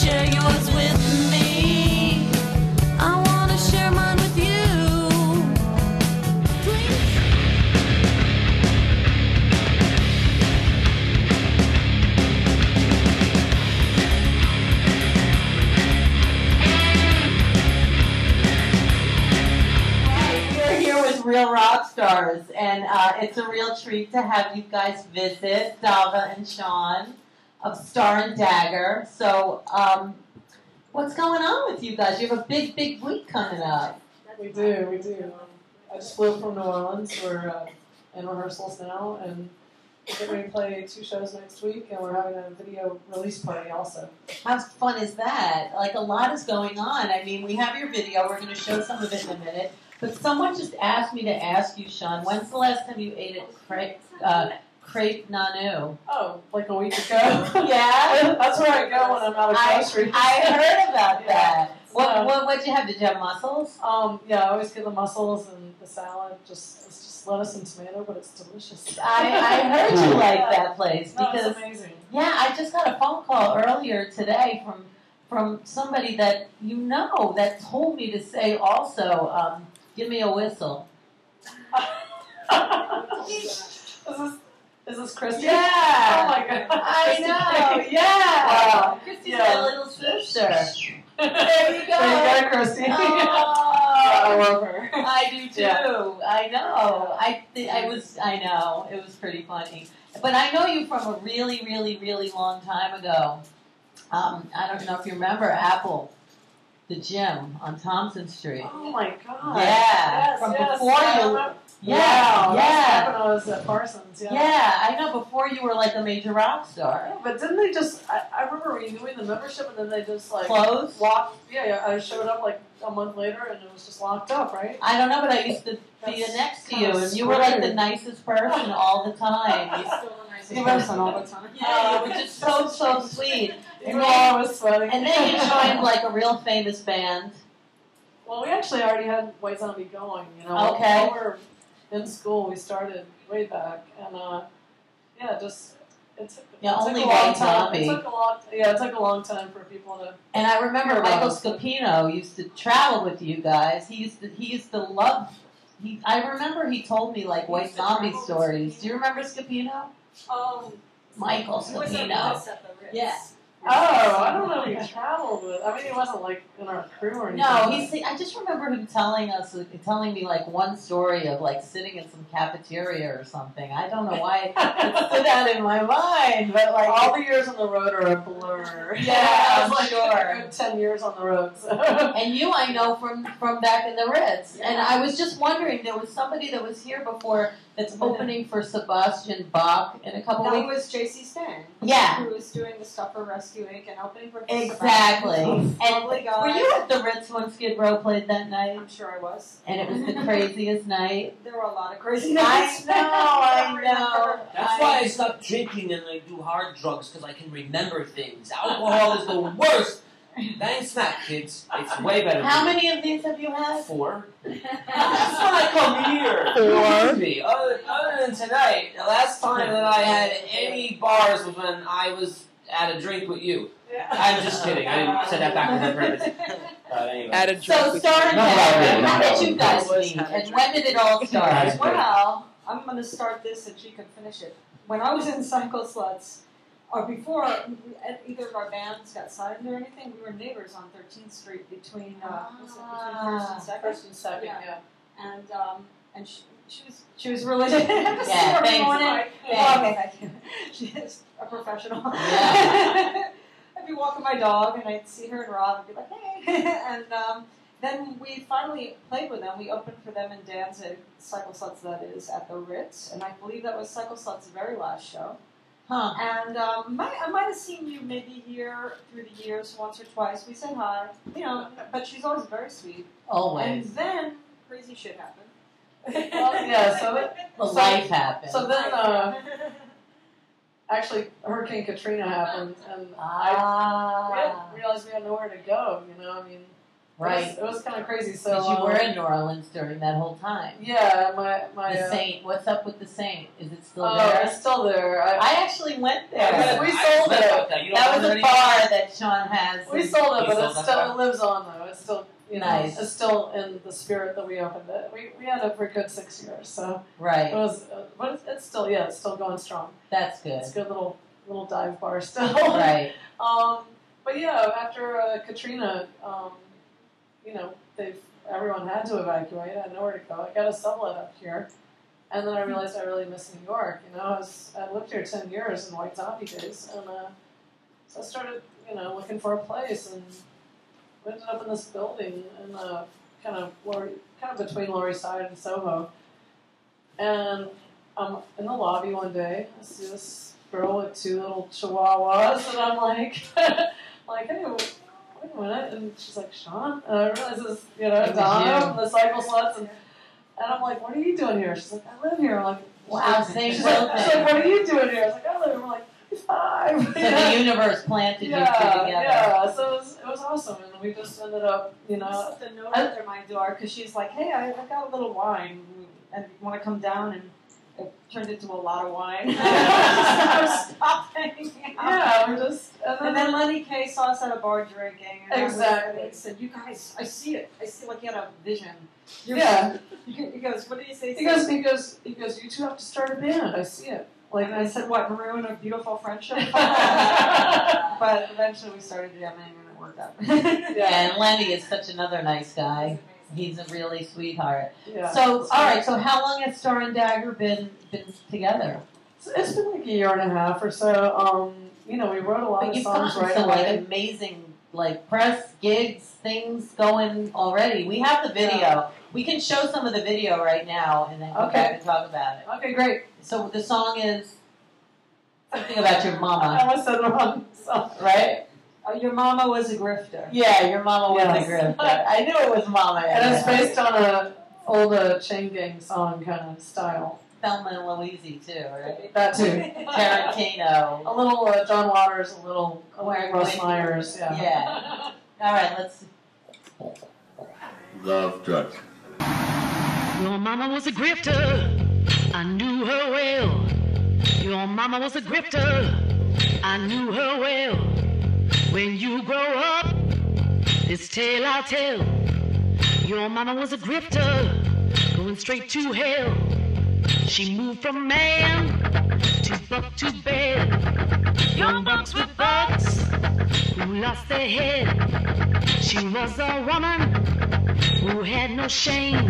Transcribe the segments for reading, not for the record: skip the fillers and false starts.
share yours with me. I want to share mine with you. Please. We're here with real rock stars, and it's a real treat to have you guys visit DaGGeR and Sean of STaR and DaGGeR. So, what's going on with you guys? You have a big, big week coming up. We do. I just flew from New Orleans. We're in rehearsals now, and we're getting ready to play 2 shows next week, and we're having a video release party also. How fun is that? Like, a lot is going on. I mean, we have your video. We're going to show some of it in a minute. But someone just asked me to ask you, Sean, when's the last time you ate at Crepe Nanu? Oh, like a week ago? Yeah? That's where I go when I'm out of groceries. I heard about Yeah. that. What'd you have? Did you have mussels? Yeah, I always get the mussels and the salad. It's just lettuce and tomato, but it's delicious. I heard you like that place No, because it's amazing. yeah, I just got a phone call earlier today from somebody that you know that told me to say also, give me a whistle. Is this Christy? Yeah. Oh my God. I know. Yeah. Wow. Christy's Yeah. my little sister. There you go. There you go, Christy. Oh, I love her. I do too. Yeah. I know. I know. It was pretty funny. But I know you from a really, really, really long time ago. I don't know if you remember Apple, the gym on Thompson Street. Oh my God. Yeah. Yes, From yes, before I you. remember. Yeah. Wow, Yeah. That's when I was at Parsons. Yeah. Yeah. I know. Before you were like a major rock star. Yeah, but didn't they just? I remember renewing the membership, and then they just like Closed? locked. Yeah, I showed up like a month later, and it was just locked up, right? I don't know, but I used to be That's next to kinda you, and you were like the scary. nicest person all the time. Still the nicest person all the time. Yeah, you were just so sweet. Even while I was sweating. And then you joined like a real famous band. Well, we actually already had White Zombie going. You know, Okay. While we were in school, we started way back, and yeah, just it took. Yeah, it took only a long White time. Zombie. It took a long. Yeah, it took a long time for people to. And I remember Michael Scapino used to travel with you guys. He used to love. I remember he told me like White Zombie stories. Do you remember Scapino? Michael Scapino. Yeah. Oh, I don't know if he traveled with. I mean, he wasn't like in our crew or anything. No, I just remember him telling me like one story of like sitting in some cafeteria or something. I don't know why it stood out in my mind, but like all the years on the road are a blur. Yeah, I I'm was like sure. a good 10 years on the road. So. And you, I know from back in the Ritz. Yeah. And I was just wondering, there was somebody that was here before that's opening for Sebastian Bach in a couple That weeks. was J.C. Stang. Yeah. Who was doing the stuff for Rescue Inc. and opening for Exactly. Sebastian. Lovely guy. Were you at the Ritz when Skid Row played that night? I'm sure I was. And it was the craziest night. There were a lot of crazy nights. I know. That's why I stopped drinking and I do hard drugs, because I can remember things. Alcohol is the worst. Thanks, Matt, kids. It's way better. How many of these have you had? 4. That's when I come here. 4. Me. Other than tonight, the last time that I had any bars was when I was at a drink with you. I'm just kidding. I didn't say that back to the purpose. But anyway. So, STaR and DaGGeR, how did you guys meet? And when did it all start? Well, I'm going to start this and she can finish it. When I was in Psycho Sluts, or before either of our bands got signed or anything, we were neighbors on 13th Street between First and Second. First and Second, yeah. And she was really Yeah, thanks. Oh, okay, thank you. She is a professional. Yeah. I'd be walking my dog and I'd see her and Rob and be like, hey. And then we finally played with them. We opened for them in Danzig, Psycho Sluts, that is, at the Ritz. And I believe that was Psycho Sluts' very last show. Huh. And I might have seen you maybe here through the years once or twice. We said hi, you know, but she's always very sweet. Always. And then crazy shit happened. Well, yeah, so life happened. So then, actually, Hurricane Katrina happened, and I realized we had nowhere to go. You know, I mean, Right. It was kind of crazy. So Because you were in New Orleans during that whole time. Yeah, my The Saint. What's up with the Saint? Is it still Oh, there? it's still there. I actually went there. Yeah, we sold it. That was a bar that Sean has. We sold it, You but sold that bar? it lives on though. It's still Nice. It's still in the spirit that we opened it. We had it for a good 6 years, so it Right. was. But it's still it's still going strong. That's good. It's a good little dive bar still. Right. But yeah, after Katrina, everyone had to evacuate. I had nowhere to go. I got a sublet up here, and then I realized I really miss New York. I lived here 10 years in White Zombie days, and so I started looking for a place, and we ended up in this building in kind of between Lower East Side and Soho. And I'm in the lobby one day. I see this girl with 2 little chihuahuas, and I'm like, hey, wait a minute. And she's like, Sean? And I realize it's, Donna from the Cycle Sluts. And I'm like, what are you doing here? She's like, I live here. I'm like, Wow, same she's like, building. what are you doing here? I was like, I live here. I'm like, 5. So the universe planted you two together. Yeah, so it was awesome, and we just ended up, The note under my door because she's like, hey, I got a little wine, and you want to come down? And it turned into a lot of wine. Stop hanging out. Yeah, we're just, And then Lenny Kay saw us at a bar drinking. And Exactly. And he said, you guys, I see it. I see like you had a vision. Yeah. He goes, what did he say? He goes, you two have to start a band. I see it. And I said, what, ruin a beautiful friendship? But eventually we started jamming and it worked out. Yeah, and Lenny is such another nice guy. He's a really sweetheart. Yeah. So, all right. So, how long has STaR and DaGGeR been together? It's been like a year and a half or so. We wrote a lot But of you've songs gotten right some away. amazing press gigs, things going already. We have the video. Yeah. We can show some of the video right now, and then come Okay. back and talk about it. Okay, great. So the song is something about your mama, I almost said the wrong song. right? Your mama was a grifter. Yeah, your mama was Yes. a grifter. I knew it was mama. And it's based on an old Chain Gang song kind of style. Thelma and Louise too, right? That too. Tarantino. A little John Waters, a little Where- Russ Myers. Yeah. Yeah. All right, let's. Love drugs. Your mama was a grifter, I knew her well. Your mama was a grifter, I knew her well. When you grow up, this tale I'll tell. Your mama was a grifter, going straight to hell. She moved from man to buck to bed. Young bucks with bucks who lost their head. She was a woman who had no shame.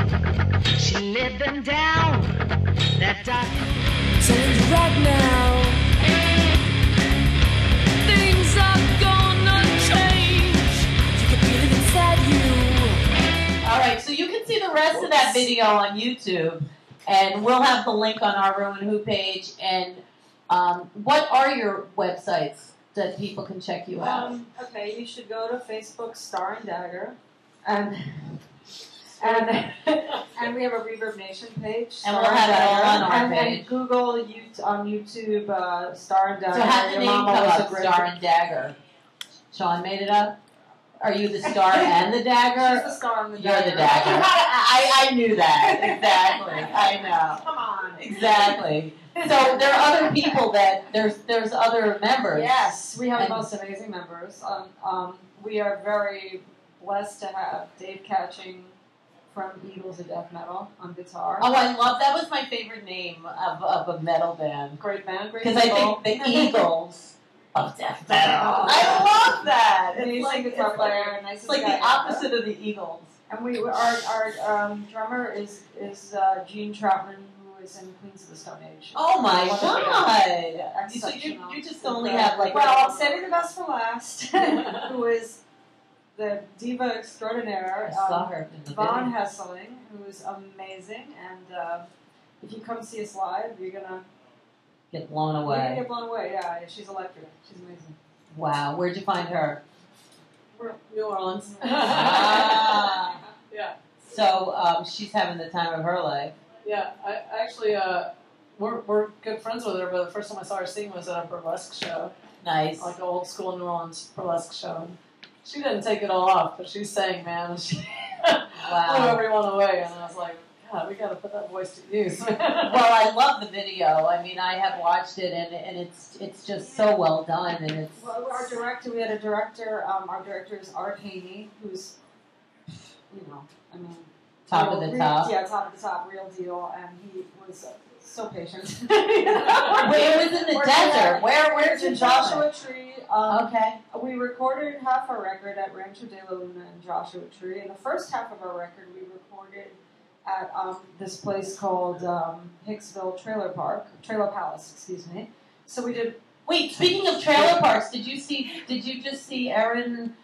She led them down that dark. Change right now. Things are gonna change. You can feel it inside you. All right, so you can see the rest of that video on YouTube, and we'll have the link on our rew-who page. And what are your websites that people can check you out? Okay, you should go to Facebook, STaR and DaGGeR, and we have a Reverb Nation page. And we'll have it all on our and page. Google on YouTube, STaR and DaGGeR. So how did the Your name mama come was a up, grifter. STaR and DaGGeR? Sean made it up? Are you the STaR and the DaGGeR? She's the STaR and the You're the DaGGeR. DaGGeR. I knew that. Exactly. I know. Come on. Exactly. So there are other people there's other members. Yes, we have And- the most amazing members. We are very blessed to have Dave Catching from Eagles of Death Metal on guitar. Oh, I love that. Was my favorite name of a metal band. Great band, great Because I people. think the Eagles of death metal. I love that. It's Amazing like, guitar it's like, player, nicest it's like guy the ever. opposite of the Eagles. And our drummer is Gene Troutman, who is in Queens of the Stone Age. Oh my Wonderful. God! So Exceptional. you just only have like Well, I'm saving the best for last. Who is the diva extraordinaire? I saw her in the Vaughn video. Hesseling, who is amazing, and if you come see us live, you're gonna Get blown you're gonna away. get blown away. Yeah, she's electric. She's amazing. Wow, where'd you find her? New Orleans. Ah. Yeah. So she's having the time of her life. Yeah, I actually, we're good friends with her, but the first time I saw her sing was at a burlesque show, Nice. like an old school New Orleans burlesque show. And She didn't take it all off, but she sang, man. And she blew Wow. everyone away, and I was like, God, we got to put that voice to use. Well, I love the video. I mean, I have watched it, and it's just so well done, and it's. Well, our director, we had a director. Our director is Art Haney, who's, I mean, Top of the top. Yeah, top of the top, real deal, and he was so patient. Where was in the desert? Where's It's in in Joshua Tree. Okay. We recorded half our record at Rancho de la Luna in Joshua Tree, and the first half of our record we recorded at this place called Hicksville Trailer Palace, excuse me. So we did. Wait, speaking of trailer parks, did you just see Erin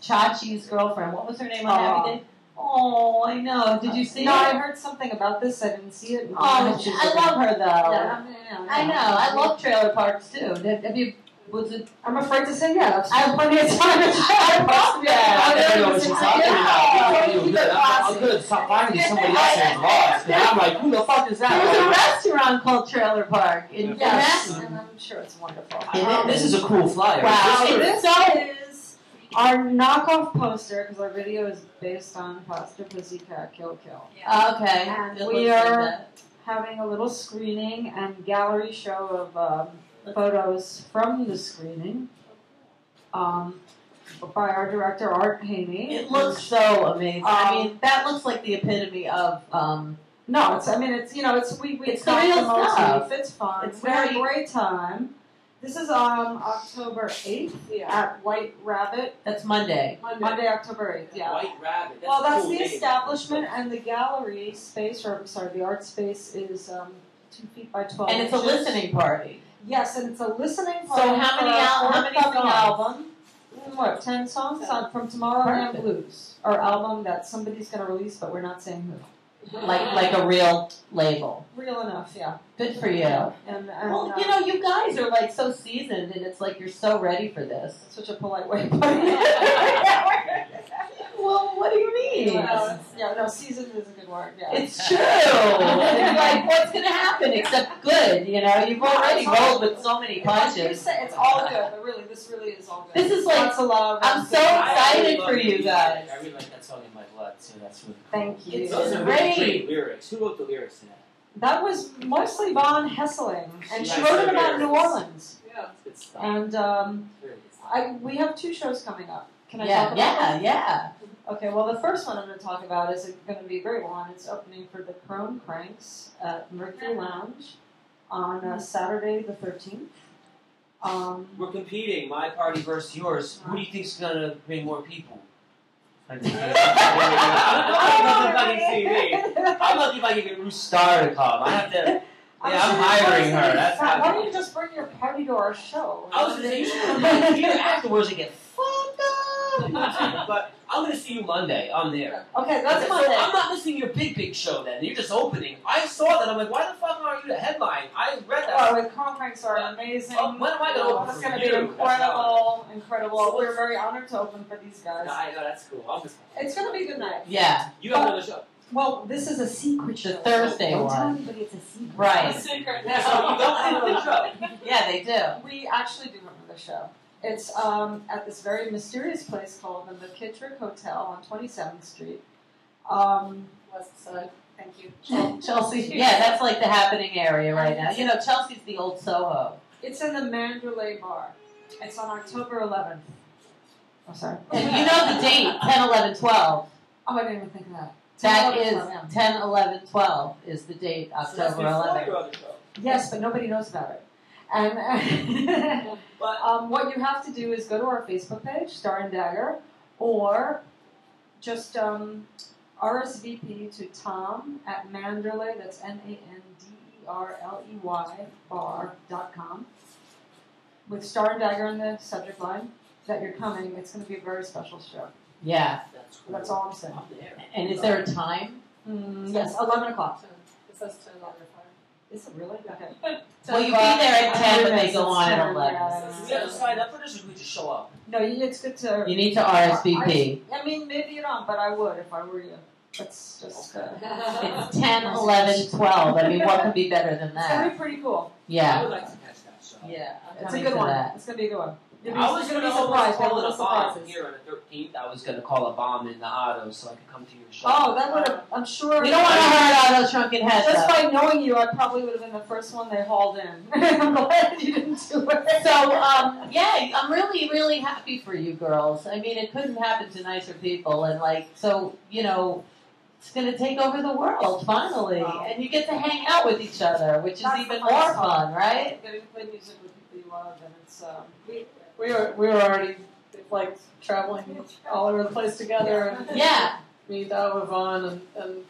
Chachi's girlfriend? What was her name on Happy Day? Oh, I know. Did you see No, it? I heard something about this. I didn't see it. Oh, I love her though. Yeah, I know. I love trailer parks too. Have you? Was it? I'm afraid to say yes. I have plenty of time to trailer parks. I don't know what she's talking about. Yeah. Keep it classy. I'm good. Stop finding somebody else's lost. And I'm like, who the fuck is There's a that? restaurant called Trailer Park in Yes, Manhattan. and I'm sure it's wonderful. This is a cool flyer. Wow. This is our knockoff poster because our video is based on Pastor Pussycat Kill Kill. Okay. And It we looks like are that. having a little screening and gallery show of photos from the screening by our director Art Haney. It looks so amazing. I Um, mean, that looks like the epitome of. No, it's. I mean, it's. We It's the got real the motif. stuff. It's fun. It's We had a very- great time. This is October 8th at White Rabbit. That's Monday. Monday, October 8th. Yeah. White Rabbit. Well, that's cool the name. establishment, and the gallery space, or I'm sorry, the art space is 2 feet by 12 And it's a inches. listening party. Yes, and it's a listening party. So how many for our how many forthcoming songs? album? What, 10 songs from Tomorrowland Perfect. Blues, our album that somebody's going to release, but we're not saying who. Like a real label. Real enough, yeah. Good for you. And Well, you guys are like so seasoned, and it's like you're so ready for this. such a polite way of putting it. Well, what do you mean? No, seasoned is a good word. Yeah. It's true. It's like, what's going to happen except good? You've already rolled with so many You punches. say it's all good, but really, this really is all good. This is like- lots of love. I'm and so good- excited for you guys. I really like that song in my blood too. That's really cool. Thank you. It's Those are great. really great lyrics. Who wrote the lyrics to that? That was mostly Von Hesseling, and she She wrote likes it the about New lyrics. Orleans. Yeah. It's good stuff. And Very good stuff. we have 2 shows coming up. Can I Yeah, talk about them? yeah. Okay, well, the first one I'm going to talk about is going to be a great one. It's opening for the Chrome Cranks at Mercury Lounge on Saturday the 13th. We're competing, my party versus yours. Who do you think's gonna bring more people? I'm lucky if I can get STaR to come. I have to. I'm hiring her. That's Why how. don't you just bring your party to our show? I was gonna say you should come here afterwards and get fucked up. But I'm gonna see you Monday. I'm there. Okay, that's So Monday. I'm not missing your big show then. You're just opening. I saw that. I'm like, why the fuck aren't you the headline? I read that. Oh, the Chrome Cranks are amazing. Oh, when am I gonna open It's for going to you? be That's incredible. We're very honored to open for these guys. I know that's cool. I'm just. It's going to be a good night. Yeah. You have another show. Well, this is a secret show. The Thursday Don't tell one. anybody it's a secret. Right. A secret. Yeah, so you don't have another show. Yeah, they do. We actually do have another show. It's at this very mysterious place called the McKittrick Hotel on 27th Street. West Side. Thank you. Chelsea. Yeah, that's like the happening area right now. Chelsea's the old Soho. It's in the Mandalay Bar. It's on October 11th. Oh, sorry. And you know the date, 10, 11, 12. Oh, I didn't even think of that. That 10, is 11, yeah. 10, 11, 12 is the date, So that's October before 11th. your other show. Yes, but nobody knows about it. And But what you have to do is go to our Facebook page, STaR and DaGGeR, or just RSVP to Tom at Manderley, that's MANDERLEY bar.com, with STaR and DaGGeR in the subject line that you're coming. It's going to be a very special show. Yeah. that's cool. That's all I'm saying. I'm there. And is there a time? Yes, 11 o'clock. It says 10 on your phone. Is it really? Okay. Well, you be there at 10, but they Yes, go on at it's 11. yeah. Do we have to sign up for this, or do we just show up? No, it's good to. You need to RSVP. I mean, maybe you don't, but I would if I were you. It's just. It's 10, 11, 12. I mean, what could be better than It's gonna that? be pretty cool. I Yeah. would like to catch that show. Yeah. I'm It's a coming good to one. that. It's gonna be a good one. I was gonna going be to surprised. call Little it a bomb surprises. here on the 13th. I was going to call a bomb in the auto so I could come to your show. Oh, that would have. I'm sure. We don't want to hurt all those shrunken heads. Just though. by knowing you, I probably would have been the first one they hauled in. I'm glad you didn't do it. So, yeah, I'm really, really happy for you girls. I mean, it couldn't happen to nicer people. And, like, so, you know, it's going to take over the world, finally. Wow. And you get to hang out with each other, which is That's even the more fun fun, right? Getting to play music with people you love, and it's We were already like traveling all over the place together, and Yeah. me, Dava, Vaughn, and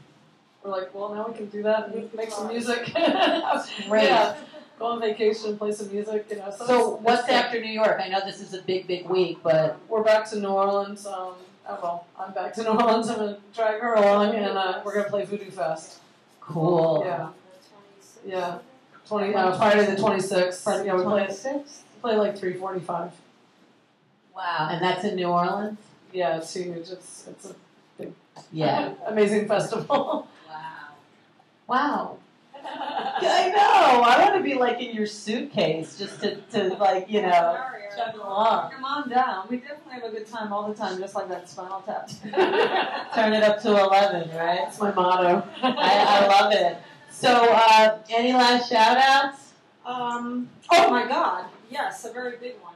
we're like, well, now we can do that and make some music. Great. Yeah, go on vacation, play some music, you know. So, it's what's good. after New York? I know this is a big, big week, but We're back to New Orleans. I'm back to New Orleans. I'm gonna drag her along, and we're gonna play Voodoo Fest. cool. Yeah. 20 Friday the 26th. Yeah, we play 26? like 3:45. Wow. And that's in New Orleans? Yeah, it's huge. It's a Yeah. amazing festival. Wow. I know. I want to be like in your suitcase just to like, you know, chug along. Come on down. We definitely have a good time all the time, just like that Spinal Tap. Turn it up to 11, right? That's my motto. I love it. So, any last shout outs? Oh my God! Yes, a very big one.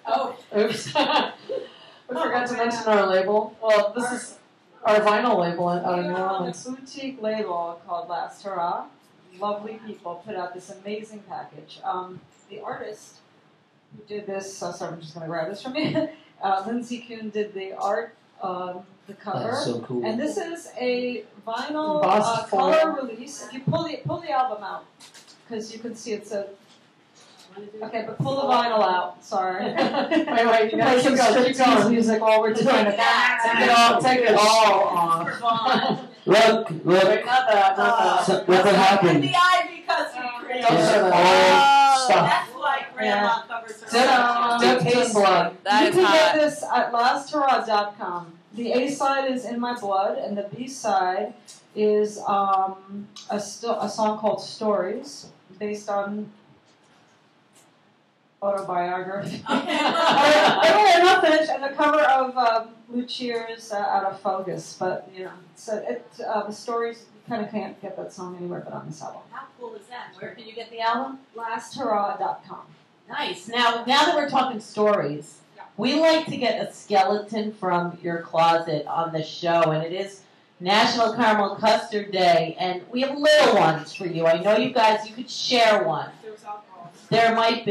Oh, oops. We forgot to mention our label. Well, this is our vinyl label out of New A Orleans. boutique label called STaR. Lovely people put out this amazing package. The artist who did this, sorry, I'm just going to grab this from you. Lindsay Kuhn did the art, the cover. That's so cool. And this is a vinyl Embossed color foil. release. If you pull the album out, because you can see it's a. Okay, but pull the vinyl out. Sorry. Wait, you gotta Play some keep going. music while we're doing it. Take it all off. Look. Wait, not that. So, look what happened. The ivy custody cream. Don't It's show all that. stuff. That's why grandma covers her. Dip blood. You can get this at lasttara.com. The A side is In My Blood, and the B side is a song called Stories, based on autobiography. Okay. I'm not finished. And the cover of Lucier's Out of Focus, but you know, so the stories you kind of can't get that song anywhere but on this album. How cool is that? Where can you get the album? Lasttara.com. Nice. Now that we're talking stories, we like to get a skeleton from your closet on the show, and it is National Caramel Custard Day, and we have little ones for you. I know you guys, you could share one. There's alcohol. There might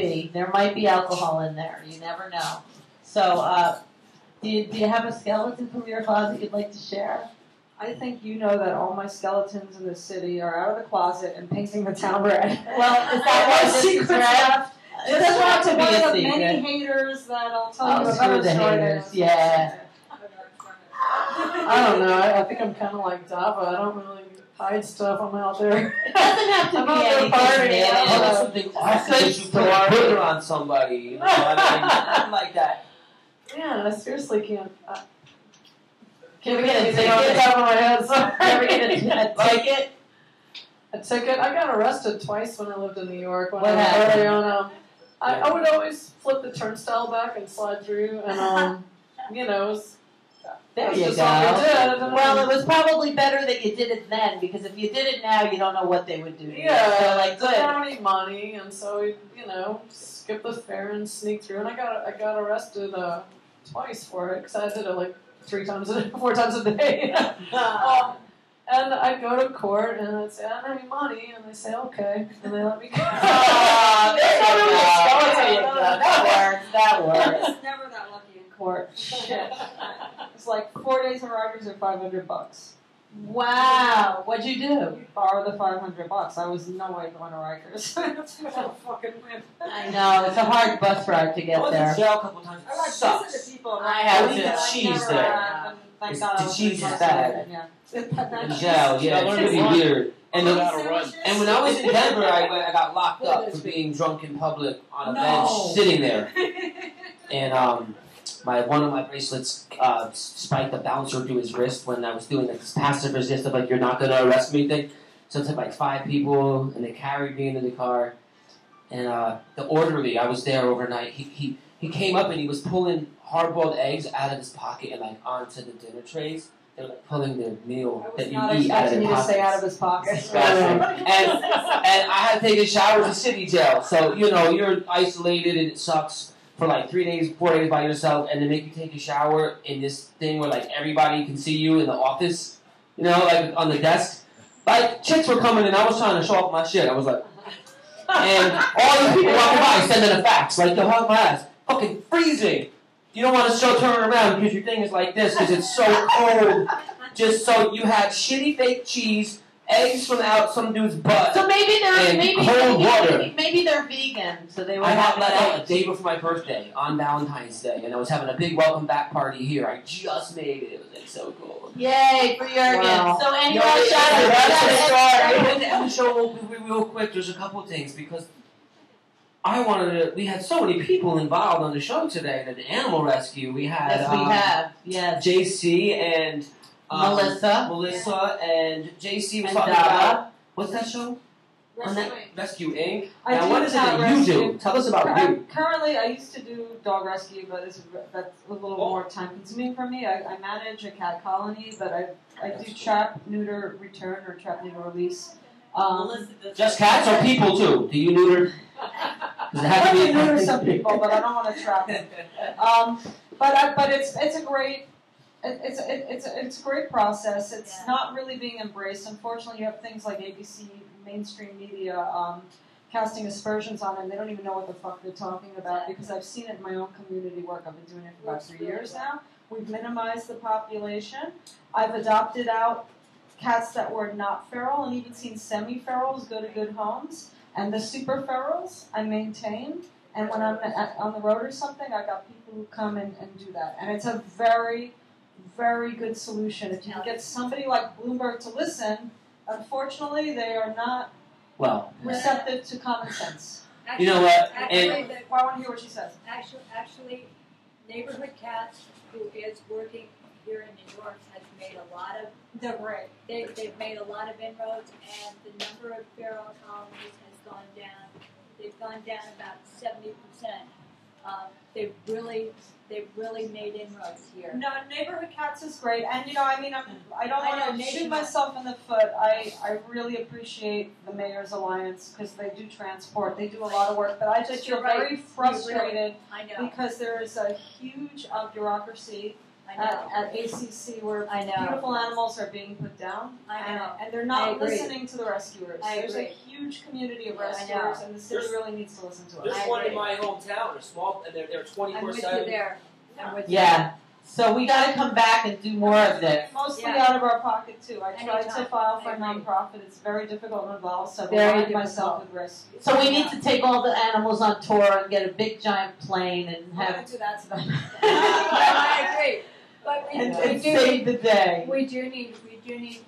be alcohol in there. You never know. So, do you have a skeleton from your closet you'd like to share? I think you know that all my skeletons in the city are out of the closet and painting the town red. Well, is that why this is red? It doesn't have to be one a of many secret. haters that I'll tell Oh, you a screw better the story haters, later. yeah. I don't know. I think I'm kind of like Dava. I don't really hide stuff. I'm out there. It doesn't have to I'm be out there anything partying. negative. Oh, that's something awesome that you put a picture on somebody. You know, I mean, something like that. Yeah, I seriously can't. Can we get a anything on the ticket? top of my head. So. You ever get a ticket? A ticket? I got arrested twice when I lived in New York. When What I was happened? early on. I would always flip the turnstile back and slide through, and you know, it was, There that's you just all we go. did. Well, it was probably better that you did it then, because if you did it now, you don't know what they would do to you. Yeah, So, like, I good. don't need money, and so we, you know, skip the fare and sneak through. And I got arrested twice for it because I did it like 4 times a day. And I go to court and I say, I don't have any money, and they say, okay, and they let me go. Oh, there you go. That works. I was never that lucky in court. Shit. It's like 4 days of Rikers or $500. Wow. What'd you do? Borrow the $500. I was no way going to Rikers. Fucking win. I know. It's a hard bus ride to I get was there. in jail a couple times. I like Sucks. visited people. I have to. I Cheese never there. have, and thank It's- God I the was cheese is incarcerated, bad. Yeah. In jail, yeah, it's really weird. And, and when I was in Denver, I got locked up for being drunk in public on a bench, sitting there. And one of my bracelets spiked a bouncer through his wrist when I was doing like this passive resistive, like you're not gonna arrest me thing. So it took like 5 people, and they carried me into the car. And the orderly, I was there overnight. He he came up and he was pulling hard-boiled eggs out of his pocket and like onto the dinner trays. They're like pulling their meal that you eat out of their you to pockets. say out of his pocket. and I had taken showers in city jail, so you know you're isolated and it sucks for like 3 days, 4 days by yourself, and they make you take a shower in this thing where like everybody can see you in the office, you know, like on the desk. Like chicks were coming and I was trying to show off my shit. I was like, and all the people walking by sending a fax, like, yo, hug my ass, fucking freezing. You don't want to turn around because your thing is like this because it's so cold. Just so you have shitty fake cheese, eggs from out some dude's butt. So maybe they're and cold water. maybe they're vegan, so they were. I got let out a day before my birthday on Valentine's Day, and I was having a big welcome back party here. I just made it. It was like so cool. Yay for Jurgen. Wow. So anyway, No, shout out. that's the end the show real quick. There's a couple of things because I wanted to. We had so many people involved on the show today. The animal rescue. We had. Yes, we have. Yes. JC and Melissa and JC was and talking Dara. about what's that show? Rescue Inc. I Now do what is it dog that you rescue. do? Tell us about you. Currently, I used to do dog rescue, but that's a little more time consuming for me. I manage a cat colony, but I do trap, neuter, return, or trap, neuter, release. Just cats or people too? Do you neuter? Does it have I to can be neuter some people, but I don't want to trap them. But it's a great. It's a great process. It's not really being embraced. Unfortunately, you have things like ABC, mainstream media, casting aspersions on it, and they don't even know what the fuck they're talking about because I've seen it in my own community work. I've been doing it for about 3 years now. We've minimized the population. I've adopted out cats that were not feral and even seen semi-ferals go to good homes. And the super ferals I maintain. And when I'm on the road or something, I got people who come and do that. And it's a very, very good solution. If you can get somebody like Bloomberg to listen, unfortunately, they are not receptive to common sense. You know what? Actually, I want to hear what she says. Actually, Neighborhood Cats, who is working here in New York, has made a lot of. They're great. They've made a lot of inroads, and the number of feral colonies has gone down. They've gone down about 70%. They've really made inroads here. No, Neighborhood Cats is great, and I don't I know, want to shoot Neighborhood- myself in the foot. I really appreciate the Mayor's Alliance because they do transport, they do a lot of work, but I just But feel you're right. very frustrated I know. because there is a huge bureaucracy I know. at ACC where I know. beautiful animals are being put down, I know. and they're I not agree. listening to the rescuers. I There's a agree. huge community of Yeah, I know. rescuers, and the city There's- really needs to listen to us. There's I one in agree. my hometown. They're small, and they're I'm with you 24/7. there. I'm with you. Yeah. So we got to come back and do more of this. Mostly Yeah. out of our pocket too. I tried to Anytime. file for I a agree. nonprofit. It's very difficult and involved, so I Very aligned myself with rescue. So we need to take all the animals on tour and get a big giant plane and I'm have into that stuff. I agree. But we, and we save do the day. we do need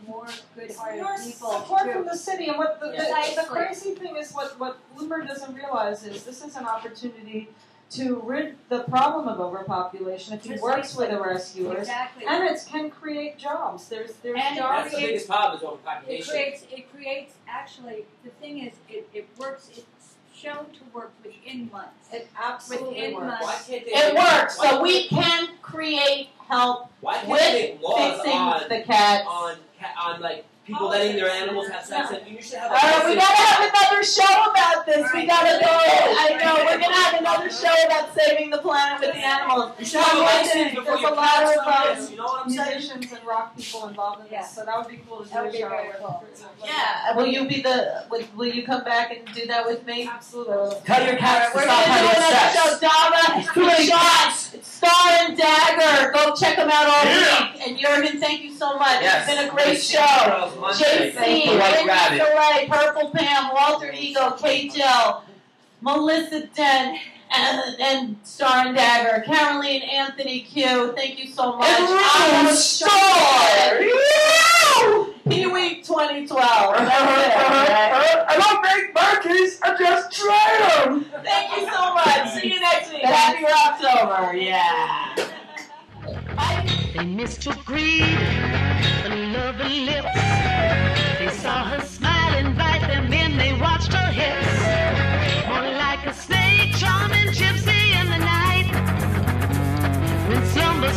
more good-hearted More people support to from the city, and what the Precisely. crazy thing is, what Bloomberg doesn't realize is this is an opportunity to rid the problem of overpopulation if he works with the rescuers, exactly. and it can create jobs. There's And jobs. That's the biggest problem is It overpopulation. creates actually the thing is it works. It's shown to work within months. It absolutely Within works. months. Why can't they? It works. Why, So we can create help Why can't with they make laws fixing on the cats. on like people letting their animals have sex? And you should have. All right, we gotta have another show about this. We Right. gotta go. I know we're gonna have another show about saving the planet with the animals. You should have a license before There's you a lot pass of on this. You know what I'm saying? musicians and rock people involved in Yeah. this, so that would be cool to do That would a be show very with. cool. Yeah. Will you be will you come back and do that with me? Absolutely. Tell your cats to We're stop gonna do having another sex. show. Dava, Shots, STaR and DaGGeR. Go check them out all Yeah. week. And Jurgen, thank you so much. Yes. It's been a great Nice show. seeing you girls Monday. JC, The White Lindsay Rabbit. Delay, Purple Pam, Walter Ego, K-Gel, Melissa Dent, and STaR and DaGGeR, Caroline Anthony Q. Thank you so much. And STaR. Pee-wee 2012. I don't make monkeys. I just try them. Thank you so much. See you next week. Happy October. Yeah. They mistook greed for love and lips. They saw her smile invite them in. They watched her hips. More like a snake charming gypsy in the night.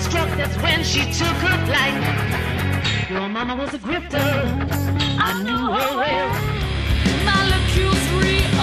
struck, that's when she took her flight. Your mama was a grifter, I knew her well. Molecules rearrange.